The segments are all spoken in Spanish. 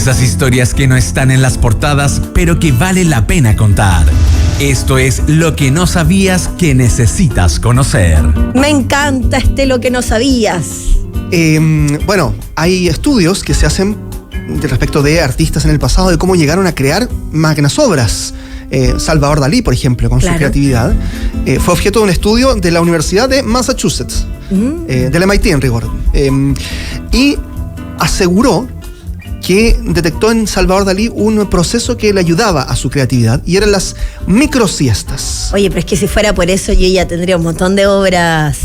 Esas historias que no están en las portadas, pero que vale la pena contar. Esto es Lo que no sabías que necesitas conocer. Me encanta lo que no sabías. Bueno, hay estudios que se hacen respecto de artistas en el pasado, de cómo llegaron a crear magnas obras. Salvador Dalí, por ejemplo, con su creatividad, fue objeto de un estudio de la Universidad de Massachusetts, del MIT en rigor, y aseguró que detectó en Salvador Dalí un proceso que le ayudaba a su creatividad, y eran las microsiestas. Oye, pero es que si fuera por eso yo ya tendría un montón de obras,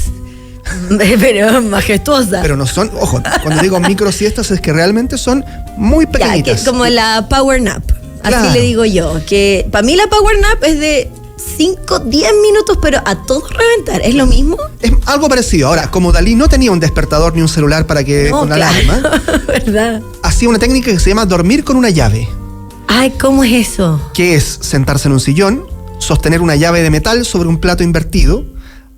pero majestuosas. Pero no son, ojo, cuando digo microsiestas es que realmente son muy pequeñitas. Como la power nap. Así le digo yo, que para mí la power nap es de 5, 10 minutos, pero a todos reventar. ¿Es lo mismo? Es algo parecido. Ahora, como Dalí no tenía un despertador ni un celular para que con alarma, ¿verdad? Hacía una técnica que se llama dormir con una llave. Ay, ¿cómo es eso? Que es sentarse en un sillón, sostener una llave de metal sobre un plato invertido.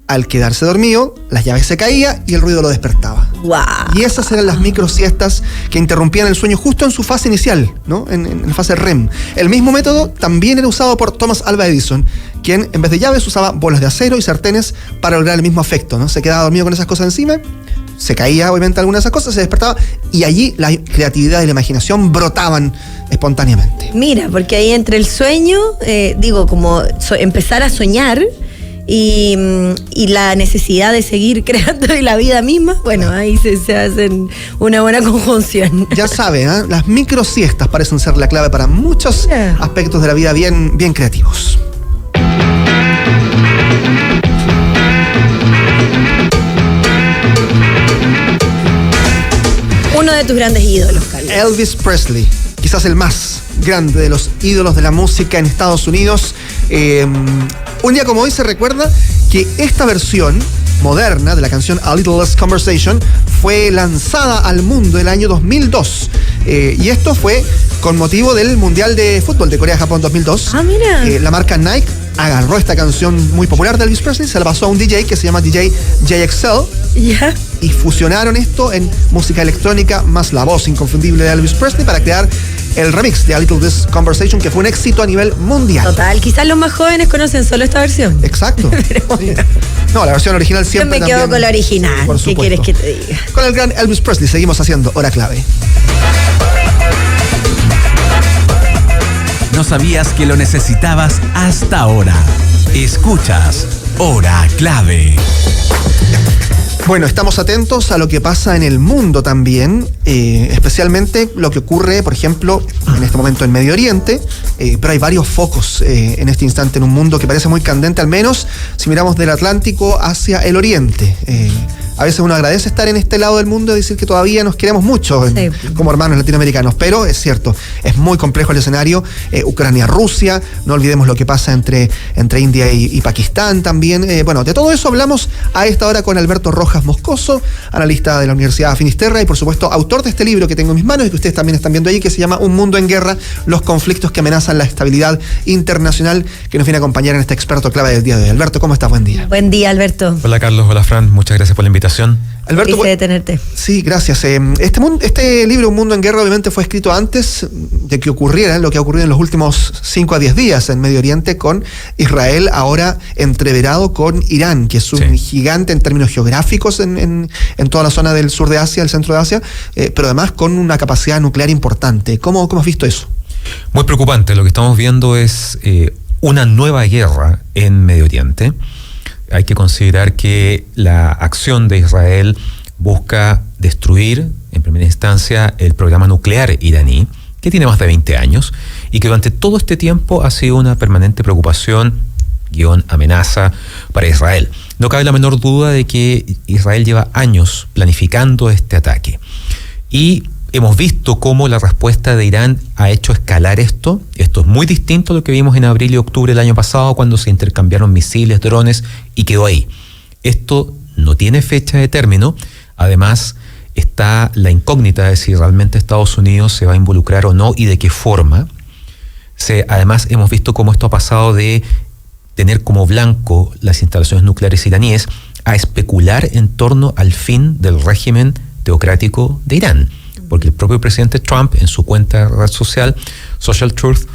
Al quedarse dormido, la llave se caía y el ruido lo despertaba. Wow. Y esas eran las microsiestas que interrumpían el sueño justo en su fase inicial, ¿no? En la fase REM. El mismo método también era usado por Thomas Alva Edison, quien en vez de llaves usaba bolas de acero y sartenes para lograr el mismo efecto, ¿no? Se quedaba dormido con esas cosas encima, se caía obviamente alguna de esas cosas, se despertaba y allí la creatividad y la imaginación brotaban espontáneamente. Mira, porque ahí entre el sueño, como empezar a soñar y la necesidad de seguir creando y la vida misma, bueno, ahí se hacen una buena conjunción. Ya saben, ¿eh? Las microsiestas parecen ser la clave para muchos aspectos de la vida bien creativos. Uno de tus grandes ídolos, Carlos. Elvis Presley, quizás el más grande de los ídolos de la música en Estados Unidos. Un día como hoy se recuerda que esta versión moderna de la canción A Little Less Conversation fue lanzada al mundo el año 2002. Y esto fue con motivo del Mundial de Fútbol de Corea-Japón 2002. Ah, mira. La marca Nike agarró esta canción muy popular de Elvis Presley, se la pasó a un DJ que se llama DJ JXL. Yeah. Y fusionaron esto en música electrónica más la voz inconfundible de Elvis Presley para crear el remix de A Little This Conversation, que fue un éxito a nivel mundial. Total, quizás los más jóvenes conocen solo esta versión. Exacto. Sí. No, la versión original siempre. Yo me quedo con la original. Por ¿Qué quieres que te diga? Con el gran Elvis Presley seguimos haciendo Hora Clave. No sabías que lo necesitabas hasta ahora. Escuchas Hora Clave. Bueno, estamos atentos a lo que pasa en el mundo también, especialmente lo que ocurre, por ejemplo, en este momento en Medio Oriente, pero hay varios focos en este instante en un mundo que parece muy candente, al menos si miramos del Atlántico hacia el Oriente. A veces uno agradece estar en este lado del mundo y decir que todavía nos queremos mucho como hermanos latinoamericanos, pero es cierto, es muy complejo el escenario. Ucrania-Rusia, no olvidemos lo que pasa entre India y Pakistán también. Bueno, de todo eso hablamos a esta hora con Alberto Rojas Moscoso, analista de la Universidad Finisterra y por supuesto autor de este libro que tengo en mis manos y que ustedes también están viendo ahí, que se llama Un mundo en guerra, los conflictos que amenazan la estabilidad internacional, que nos viene a acompañar en este experto clave del día de hoy. Alberto, ¿cómo estás? Buen día. Buen día, Alberto. Hola, Carlos. Hola, Fran. Muchas gracias por la invitación. Alberto, de tenerte. Sí, gracias. Este libro, Un mundo en guerra, obviamente fue escrito antes de que ocurriera lo que ha ocurrido en los últimos 5 a 10 días en Medio Oriente, con Israel ahora entreverado con Irán, que es un gigante en términos geográficos en toda la zona del sur de Asia, el centro de Asia, pero además con una capacidad nuclear importante. ¿Cómo has visto eso? Muy preocupante. Lo que estamos viendo es una nueva guerra en Medio Oriente. Hay que considerar que la acción de Israel busca destruir, en primera instancia, el programa nuclear iraní, que tiene más de 20 años, y que durante todo este tiempo ha sido una permanente preocupación, amenaza para Israel. No cabe la menor duda de que Israel lleva años planificando este ataque. Y hemos visto cómo la respuesta de Irán ha hecho escalar esto. Esto es muy distinto a lo que vimos en abril y octubre del año pasado, cuando se intercambiaron misiles, drones, y quedó ahí. Esto no tiene fecha de término. Además, está la incógnita de si realmente Estados Unidos se va a involucrar o no y de qué forma. Además, hemos visto cómo esto ha pasado de tener como blanco las instalaciones nucleares iraníes a especular en torno al fin del régimen teocrático de Irán. porque el propio presidente Trump en su cuenta de red social, Social Truth,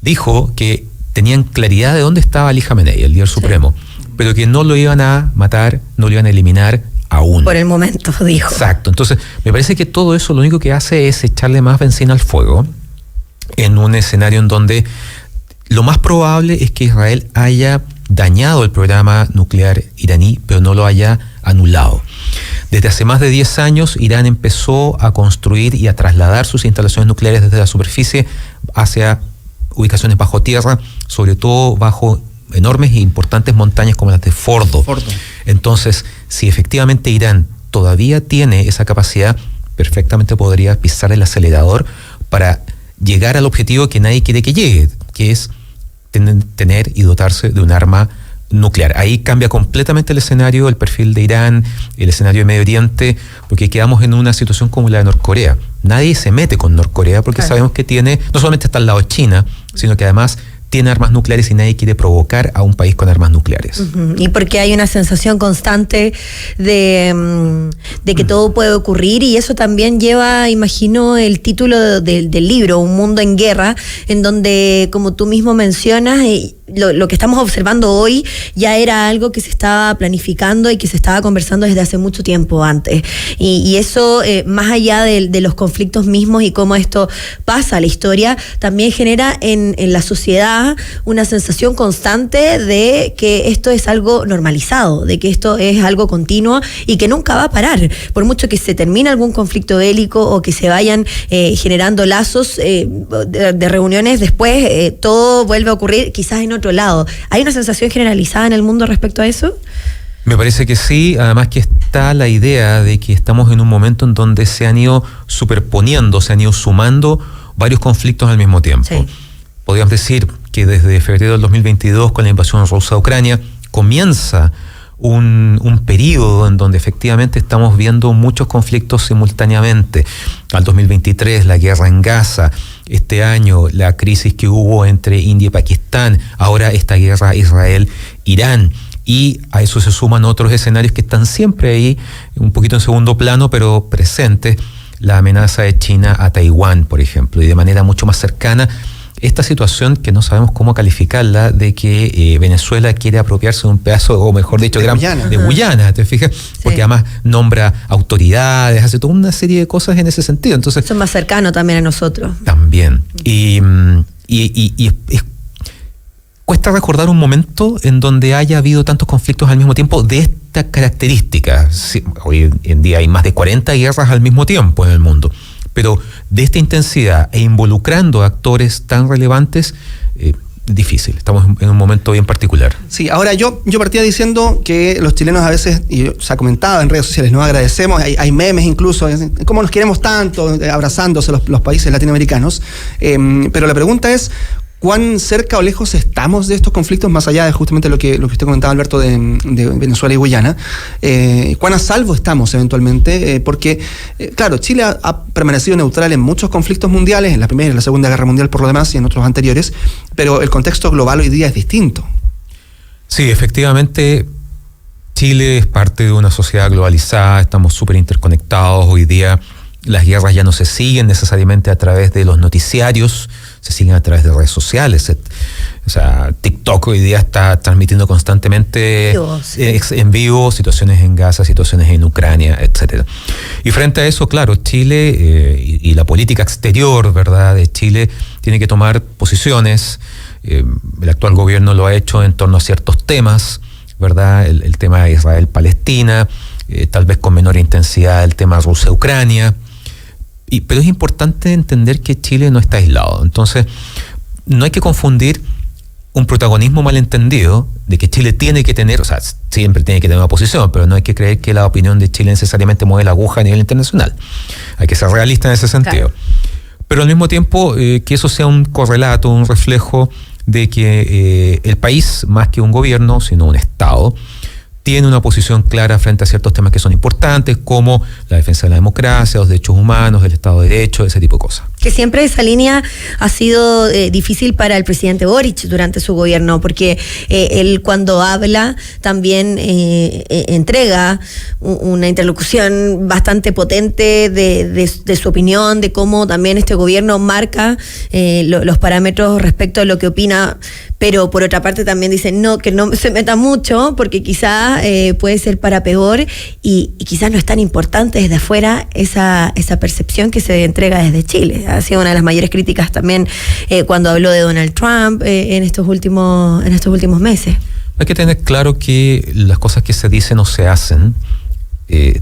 dijo que tenían claridad de dónde estaba Ali Khamenei, el líder supremo, pero que no lo iban a matar, no lo iban a eliminar aún. Por el momento, dijo. Exacto. Entonces, me parece que todo eso lo único que hace es echarle más benzina al fuego en un escenario en donde lo más probable es que Israel haya dañado el programa nuclear iraní, pero no lo haya anulado. Desde hace más de 10 años, Irán empezó a construir y a trasladar sus instalaciones nucleares desde la superficie hacia ubicaciones bajo tierra, sobre todo bajo enormes e importantes montañas como las de Fordo. Entonces, si efectivamente Irán todavía tiene esa capacidad, perfectamente podría pisar el acelerador para llegar al objetivo que nadie quiere que llegue, que es tener y dotarse de un arma nuclear. Ahí cambia completamente el escenario, el perfil de Irán, el escenario de Medio Oriente, porque quedamos en una situación como la de Norcorea. Nadie se mete con Norcorea porque sabemos que tiene, no solamente está al lado de China, sino que además tiene armas nucleares y nadie quiere provocar a un país con armas nucleares. Y porque hay una sensación constante de que todo puede ocurrir, y eso también lleva, imagino, el título del libro, Un mundo en guerra, en donde, como tú mismo mencionas, lo que estamos observando hoy ya era algo que se estaba planificando y que se estaba conversando desde hace mucho tiempo antes. Y eso, más allá de los conflictos mismos y cómo esto pasa a la historia, también genera en la sociedad una sensación constante de que esto es algo normalizado, de que esto es algo continuo y que nunca va a parar. Por mucho que se termine algún conflicto bélico o que se vayan generando lazos de reuniones, después todo vuelve a ocurrir quizás en otro lado. ¿Hay una sensación generalizada en el mundo respecto a eso? Me parece que sí, además que está la idea de que estamos en un momento en donde se han ido superponiendo, se han ido sumando varios conflictos al mismo tiempo. Sí. Podríamos decir que desde febrero del 2022, con la invasión rusa a Ucrania, comienza un periodo en donde efectivamente estamos viendo muchos conflictos simultáneamente. Al 2023, la guerra en Gaza, este año la crisis que hubo entre India y Pakistán, ahora esta guerra Israel-Irán. Y a eso se suman otros escenarios que están siempre ahí, un poquito en segundo plano, pero presentes. La amenaza de China a Taiwán, por ejemplo, y de manera mucho más cercana, esta situación que no sabemos cómo calificarla, de que Venezuela quiere apropiarse de un pedazo, o mejor dicho, de Guyana, ¿te fijas? Sí. Porque además nombra autoridades, hace toda una serie de cosas en ese sentido. Entonces, son más cercanos también a nosotros. También. Y cuesta recordar un momento en donde haya habido tantos conflictos al mismo tiempo de esta característica. Sí, hoy en día hay más de 40 guerras al mismo tiempo en el mundo. Pero de esta intensidad e involucrando a actores tan relevantes, difícil. Estamos en un momento bien particular. Sí, ahora yo partía diciendo que los chilenos a veces, y se ha comentado en redes sociales, nos agradecemos, hay memes incluso, cómo nos queremos tanto, abrazándose los países latinoamericanos. Pero la pregunta es, ¿cuán cerca o lejos estamos de estos conflictos, más allá de justamente lo que usted comentaba, Alberto, de Venezuela y Guyana? ¿Cuán a salvo estamos eventualmente? Porque, claro, Chile ha permanecido neutral en muchos conflictos mundiales, en la Primera y la Segunda Guerra Mundial por lo demás y en otros anteriores, pero el contexto global hoy día es distinto. Sí, efectivamente, Chile es parte de una sociedad globalizada, estamos súper interconectados hoy día. Las guerras ya no se siguen necesariamente a través de los noticiarios, se siguen a través de redes sociales. O sea, TikTok hoy día está transmitiendo constantemente en vivo situaciones en Gaza, situaciones en Ucrania, etcétera. Y frente a eso, claro, Chile y la política exterior, ¿verdad?, de Chile tiene que tomar posiciones. El actual gobierno lo ha hecho en torno a ciertos temas, ¿verdad? El tema de Israel-Palestina, tal vez con menor intensidad el tema Rusia-Ucrania. Pero es importante entender que Chile no está aislado. Entonces, no hay que confundir un protagonismo malentendido de que Chile tiene que tener, o sea, siempre tiene que tener una posición, pero no hay que creer que la opinión de Chile necesariamente mueve la aguja a nivel internacional. Hay que ser realista en ese sentido. Claro. Pero al mismo tiempo, que eso sea un correlato, un reflejo de que el país, más que un gobierno, sino un Estado, tiene una posición clara frente a ciertos temas que son importantes, como la defensa de la democracia, los derechos humanos, el Estado de Derecho, ese tipo de cosas. Que siempre esa línea ha sido difícil para el presidente Boric durante su gobierno, porque él cuando habla también entrega una interlocución bastante potente de su opinión, de cómo también este gobierno marca los parámetros respecto a lo que opina, pero por otra parte también dicen que no se meta mucho, porque quizá puede ser para peor y quizás no es tan importante desde afuera esa percepción que se entrega desde Chile. Ha sido una de las mayores críticas también cuando habló de Donald Trump en estos últimos meses. Hay que tener claro que las cosas que se dicen o se hacen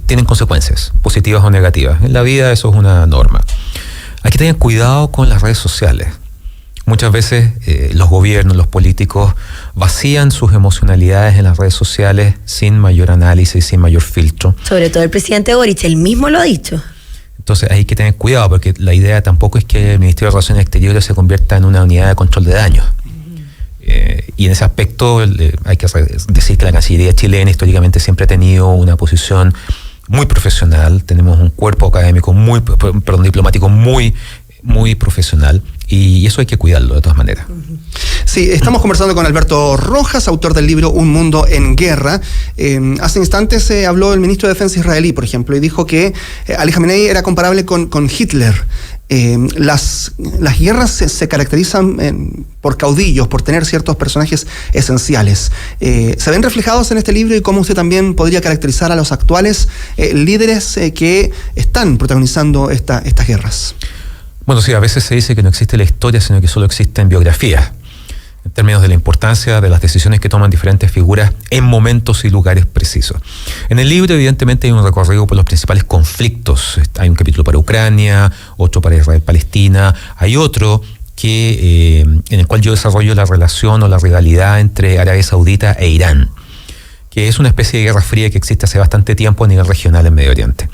tienen consecuencias, positivas o negativas. En la vida eso es una norma. Hay que tener cuidado con las redes sociales. Muchas veces los gobiernos, los políticos vacían sus emocionalidades en las redes sociales sin mayor análisis, sin mayor filtro. Sobre todo el presidente Boric, él mismo lo ha dicho. Entonces hay que tener cuidado, porque la idea tampoco es que el Ministerio de Relaciones Exteriores se convierta en una unidad de control de daños. Y en ese aspecto hay que decir que la Cancillería chilena históricamente siempre ha tenido una posición muy profesional. Tenemos un cuerpo académico diplomático muy profesional, y eso hay que cuidarlo de todas maneras. Sí, estamos conversando con Alberto Rojas, autor del libro Un Mundo en Guerra. Hace instantes habló el ministro de Defensa israelí, por ejemplo, y dijo que Ali Khamenei era comparable con Hitler. Las guerras se caracterizan por caudillos, por tener ciertos personajes esenciales. ¿Se ven reflejados en este libro, y cómo usted también podría caracterizar a los actuales líderes que están protagonizando estas guerras? Bueno, sí, a veces se dice que no existe la historia, sino que solo existen biografías, en términos de la importancia de las decisiones que toman diferentes figuras en momentos y lugares precisos. En el libro, evidentemente, hay un recorrido por los principales conflictos. Hay un capítulo para Ucrania, otro para Israel-Palestina, hay otro en el cual yo desarrollo la relación o la rivalidad entre Arabia Saudita e Irán, que es una especie de guerra fría que existe hace bastante tiempo a nivel regional en Medio Oriente.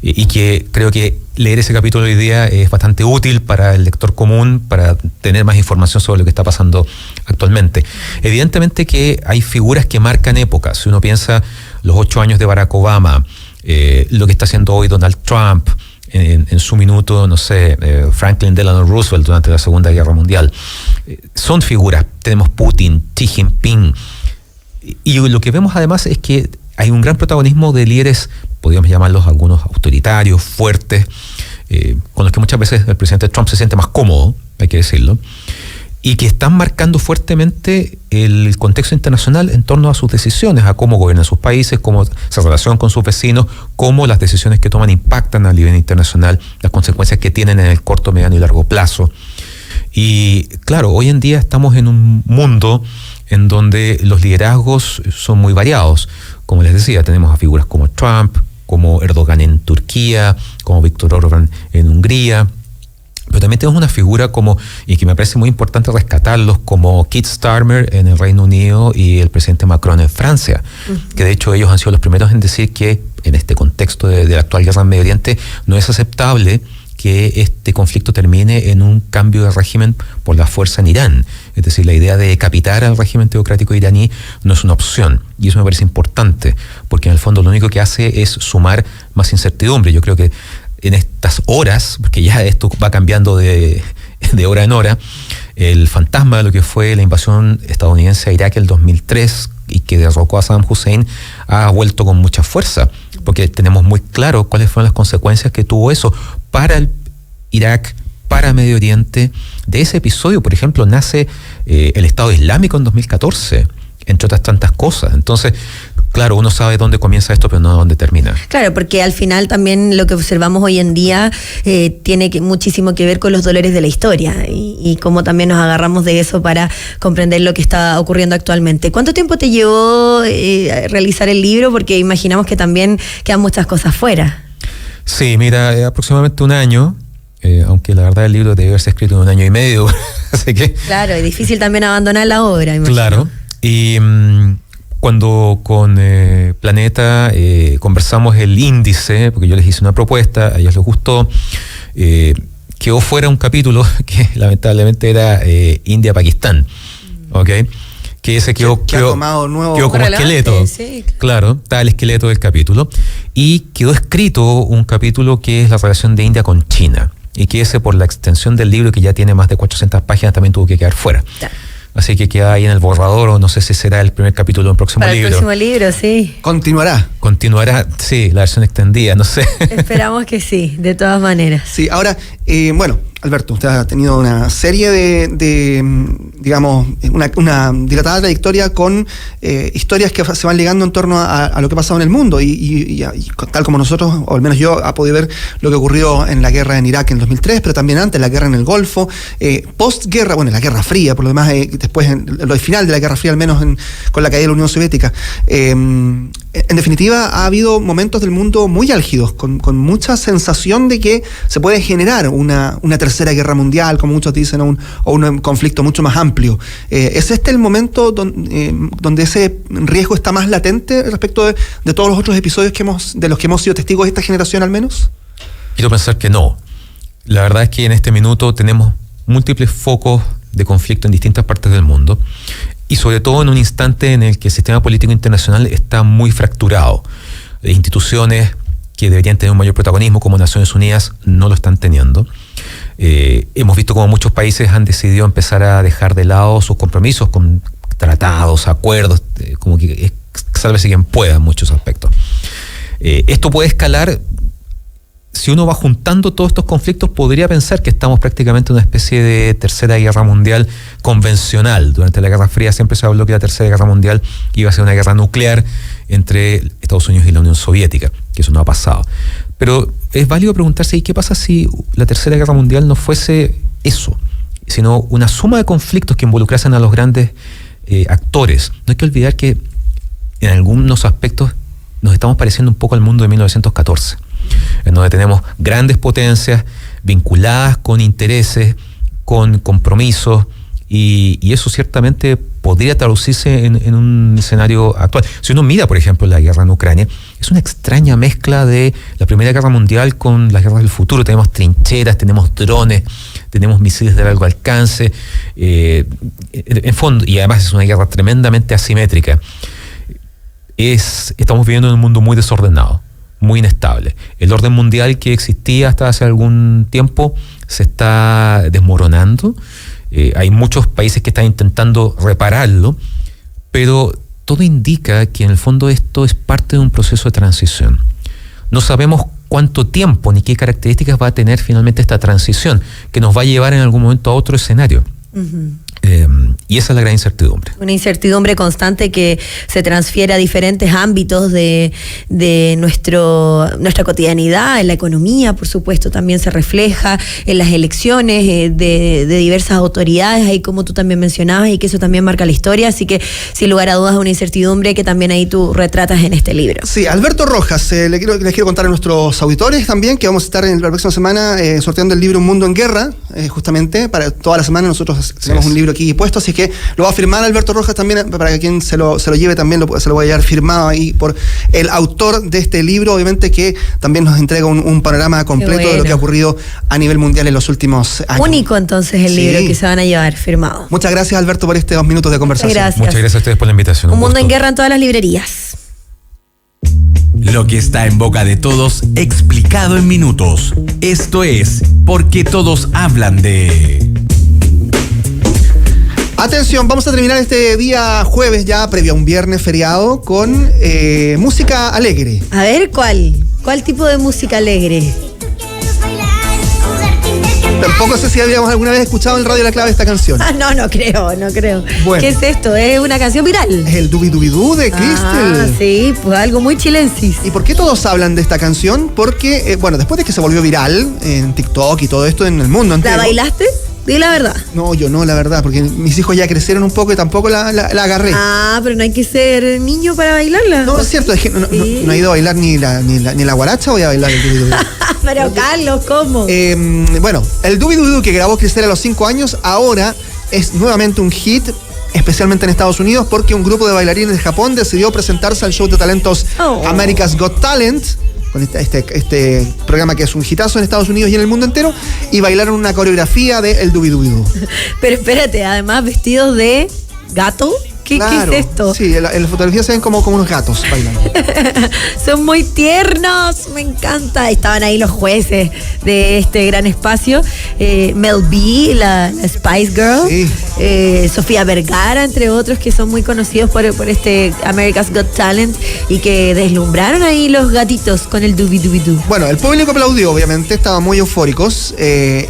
Y que creo que leer ese capítulo hoy día es bastante útil para el lector común, para tener más información sobre lo que está pasando actualmente. Evidentemente que hay figuras que marcan épocas. Si uno piensa los 8 años de Barack Obama, lo que está haciendo hoy Donald Trump, en su minuto, no sé, Franklin Delano Roosevelt durante la Segunda Guerra Mundial, son figuras. Tenemos Putin, Xi Jinping, y lo que vemos además es que hay un gran protagonismo de líderes, podríamos llamarlos algunos autoritarios, fuertes, con los que muchas veces el presidente Trump se siente más cómodo, hay que decirlo, y que están marcando fuertemente el contexto internacional en torno a sus decisiones, a cómo gobiernan sus países, cómo se relacionan con sus vecinos, cómo las decisiones que toman impactan a nivel internacional, las consecuencias que tienen en el corto, mediano y largo plazo. Y claro, hoy en día estamos en un mundo en donde los liderazgos son muy variados. Como les decía, tenemos a figuras como Trump, como Erdogan en Turquía, como Viktor Orbán en Hungría, pero también tenemos una figura y que me parece muy importante rescatarlos, como Keir Starmer en el Reino Unido y el presidente Macron en Francia, que de hecho ellos han sido los primeros en decir que en este contexto de la actual guerra en Medio Oriente no es aceptable que este conflicto termine en un cambio de régimen por la fuerza en Irán. Es decir, la idea de decapitar al régimen teocrático iraní no es una opción. Y eso me parece importante, porque en el fondo lo único que hace es sumar más incertidumbre. Yo creo que en estas horas, porque ya esto va cambiando de hora en hora, el fantasma de lo que fue la invasión estadounidense a Irak el 2003 y que derrocó a Saddam Hussein ha vuelto con mucha fuerza, porque tenemos muy claro cuáles fueron las consecuencias que tuvo eso para el Irak, para Medio Oriente. De ese episodio, por ejemplo, nace el Estado Islámico en 2014, entre otras tantas cosas. Entonces, claro, uno sabe dónde comienza esto, pero no dónde termina. Claro, porque al final también lo que observamos hoy en día tiene muchísimo que ver con los dolores de la historia y cómo también nos agarramos de eso para comprender lo que está ocurriendo actualmente. ¿Cuánto tiempo te llevó realizar el libro? Porque imaginamos que también quedan muchas cosas fuera. Sí, mira, aproximadamente un año, aunque la verdad el libro debe haberse escrito en 1 año y medio, así que... Claro, es difícil también abandonar la obra, imagino. Claro, y cuando con Planeta conversamos el índice, porque yo les hice una propuesta, a ellos les gustó, quedó fuera un capítulo que lamentablemente era India-Pakistán, ¿ok? Que ese quedó como esqueleto. Sí, claro, está el esqueleto del capítulo. Y quedó escrito un capítulo que es la relación de India con China. y que ese, por la extensión del libro, que ya tiene más de 400 páginas, también tuvo que quedar fuera. Claro. Así que queda ahí en el borrador, o no sé si será el primer capítulo de un próximo Para libro. el próximo libro, sí. Continuará. Continuará, sí, la versión extendida, no sé. Esperamos que sí, de todas maneras. Sí, ahora, bueno, Alberto, usted ha tenido una serie digamos, una dilatada trayectoria con historias que se van ligando en torno a lo que ha pasado en el mundo y tal como nosotros, o al menos yo, ha podido ver lo que ocurrió en la guerra en Irak en 2003, pero también antes, la guerra en el Golfo, postguerra, bueno, la Guerra Fría, por lo demás, después, en lo final de la Guerra Fría, al menos con la caída de la Unión Soviética. En definitiva, ha habido momentos del mundo muy álgidos, con mucha sensación de que se puede generar una tercera guerra mundial, como muchos dicen, o un conflicto mucho más amplio. ¿Es este el momento donde ese riesgo está más latente respecto de todos los otros episodios de los que hemos sido testigos de esta generación, al menos? Quiero pensar que no. La verdad es que en este minuto tenemos múltiples focos de conflicto en distintas partes del mundo, y sobre todo en un instante en el que el sistema político internacional está muy fracturado. Instituciones que deberían tener un mayor protagonismo, como Naciones Unidas, no lo están teniendo. Hemos visto cómo muchos países han decidido empezar a dejar de lado sus compromisos con tratados, acuerdos, como que sálvese quien pueda en muchos aspectos. Esto puede escalar. Si uno va juntando todos estos conflictos, podría pensar que estamos prácticamente en una especie de tercera guerra mundial convencional. Durante la Guerra Fría siempre se habló que la tercera guerra mundial iba a ser una guerra nuclear entre Estados Unidos y la Unión Soviética, que eso no ha pasado. Pero es válido preguntarse, ¿y qué pasa si la tercera guerra mundial no fuese eso, sino una suma de conflictos que involucrasen a los grandes actores? No hay que olvidar que en algunos aspectos nos estamos pareciendo un poco al mundo de 1914. En donde tenemos grandes potencias vinculadas con intereses, con compromisos, y eso ciertamente podría traducirse en un escenario actual. Si uno mira, por ejemplo, la guerra en Ucrania, es una extraña mezcla de la Primera Guerra Mundial con las guerras del futuro. Tenemos trincheras, tenemos drones, tenemos misiles de largo alcance, en fondo, y además es una guerra tremendamente asimétrica. Estamos viviendo en un mundo muy desordenado, muy inestable. El orden mundial que existía hasta hace algún tiempo se está desmoronando. Hay muchos países que están intentando repararlo, pero todo indica que en el fondo esto es parte de un proceso de transición. No sabemos cuánto tiempo ni qué características va a tener finalmente esta transición, que nos va a llevar en algún momento a otro escenario. Uh-huh. Y esa es la gran incertidumbre. Una incertidumbre constante que se transfiere a diferentes ámbitos de nuestra cotidianidad. En la economía, por supuesto, también se refleja en las elecciones de diversas autoridades, ahí como tú también mencionabas, y que eso también marca la historia. Así que, sin lugar a dudas, una incertidumbre que también ahí tú retratas en este libro. Sí, Alberto Rojas, les quiero contar a nuestros auditores también que vamos a estar la próxima semana sorteando el libro Un Mundo en Guerra, justamente, para toda la semana nosotros tenemos un libro aquí puesto, así que lo va a firmar Alberto Rojas también, para que quien se lo lleve también se lo va a llevar firmado ahí por el autor de este libro, obviamente, que también nos entrega un panorama completo de lo que ha ocurrido a nivel mundial en los últimos años. Único entonces el libro que se van a llevar firmado. Muchas gracias, Alberto, por estos 2 minutos de conversación. Muchas gracias a ustedes por la invitación. Un Mundo en Guerra en todas las librerías. Lo que está en boca de todos, explicado en minutos. Esto es Porque Todos Hablan de... Atención, vamos a terminar este día jueves, ya previo a un viernes feriado, con música alegre. A ver, ¿cuál tipo de música alegre? Tampoco sé si habíamos alguna vez escuchado en Radio La Clave esta canción. No creo. Bueno. ¿Qué es esto? ¿Es una canción viral? Es el Dubi Dubi Du de Crystal. Sí, pues algo muy chilensis. ¿Y por qué todos hablan de esta canción? Porque, después de que se volvió viral en TikTok y todo esto en el mundo entero. ¿La bailaste? Di la verdad. No, yo no, la verdad, porque mis hijos ya crecieron un poco y tampoco la agarré. Pero no hay que ser niño para bailarla. No, es cierto, es que no he ido a bailar ni la guaracha, voy a bailar el Dubi Dubi Du. Pero Carlos, ¿cómo? El Dubi Dubi Du que grabó Cristel a los 5 años, ahora es nuevamente un hit, especialmente en Estados Unidos, porque un grupo de bailarines de Japón decidió presentarse al show de talentos America's Got Talent, con este programa que es un hitazo en Estados Unidos y en el mundo entero, y bailaron una coreografía de El Dubi Dubi Du. Pero espérate, además vestidos de gato. ¿Qué Claro, es esto? Sí, en la fotografía se ven como unos gatos bailando. Son muy tiernos, me encanta. Estaban ahí los jueces de este gran espacio. Mel B, la Spice Girl. Sí. Sofía Vergara, entre otros, que son muy conocidos por este America's Got Talent y que deslumbraron ahí los gatitos con el dubi-dubi-du. Bueno, el público aplaudió, obviamente, estaban muy eufóricos.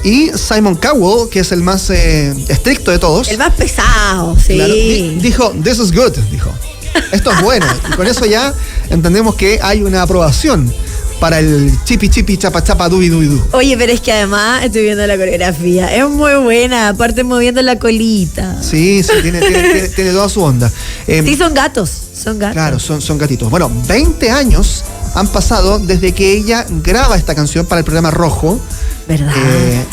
Y Simon Cowell, que es el más estricto de todos. El más pesado, sí. Claro, dijo, this is good, dijo. Esto es bueno. Y con eso ya entendemos que hay una aprobación para el chipi chipi chapa chapa dubi dubi du. Oye, pero es que además estoy viendo la coreografía. Es muy buena, aparte moviendo la colita. Sí, tiene toda su onda. Sí, son gatos. Claro, son gatitos. Bueno, 20 años han pasado desde que ella graba esta canción para el programa Rojo. ¿Verdad?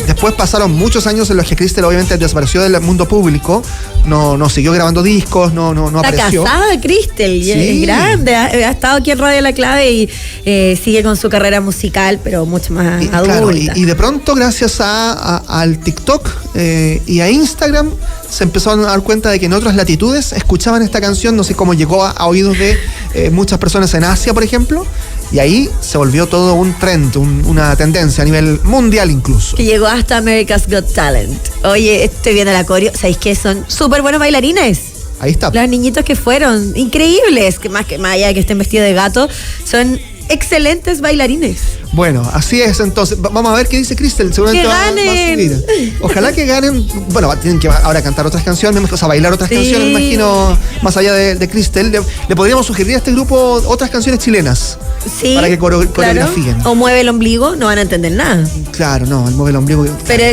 Después pasaron muchos años en los que Crystal obviamente desapareció del mundo público, no siguió grabando discos, no apareció. Está casada Crystal, Sí. es grande, ha estado aquí en Radio La Clave y sigue con su carrera musical, pero mucho más adulta. Claro, y de pronto, gracias al TikTok y a Instagram, se empezaron a dar cuenta de que en otras latitudes escuchaban esta canción, no sé cómo llegó a oídos de muchas personas en Asia, por ejemplo, y ahí se volvió todo un trend, una tendencia a nivel mundial incluso. Que llegó hasta America's Got Talent. Oye, estoy viendo la coreo, ¿sabéis qué? Son súper buenos bailarines. Ahí está. Los niñitos que fueron, increíbles, que más allá de que estén vestidos de gato, son excelentes bailarines. Bueno, así es entonces. Vamos a ver qué dice Crystal. Seguramente ¡Que va a ganen! subir. Ojalá que ganen. Bueno, tienen que ahora cantar otras canciones, o sea, bailar otras Sí. canciones, me imagino, más allá de Crystal. Le podríamos sugerir a este grupo otras canciones chilenas. Sí, Para que claro. coreografíen. O mueve el ombligo, no van a entender nada. Claro, no, el mueve el ombligo. Pero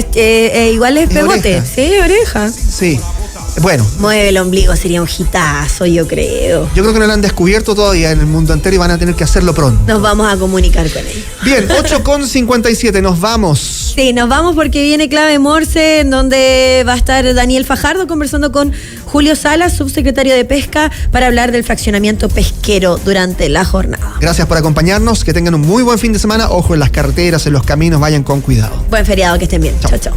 igual es pegote. oreja. Sí, oreja. Sí. Bueno, Mueve el ombligo sería un hitazo, yo creo. yo creo que no lo han descubierto todavía en el mundo entero y van a tener que hacerlo pronto. Nos vamos a comunicar con ellos. Bien, 8:57, nos vamos. Sí, nos vamos porque viene Clave Morse, en donde va a estar Daniel Fajardo conversando con Julio Salas, subsecretario de Pesca, para hablar del fraccionamiento pesquero durante la jornada. Gracias por acompañarnos, que tengan un muy buen fin de semana. Ojo en las carreteras, en los caminos, vayan con cuidado. Buen feriado, que estén bien. Chao, chao.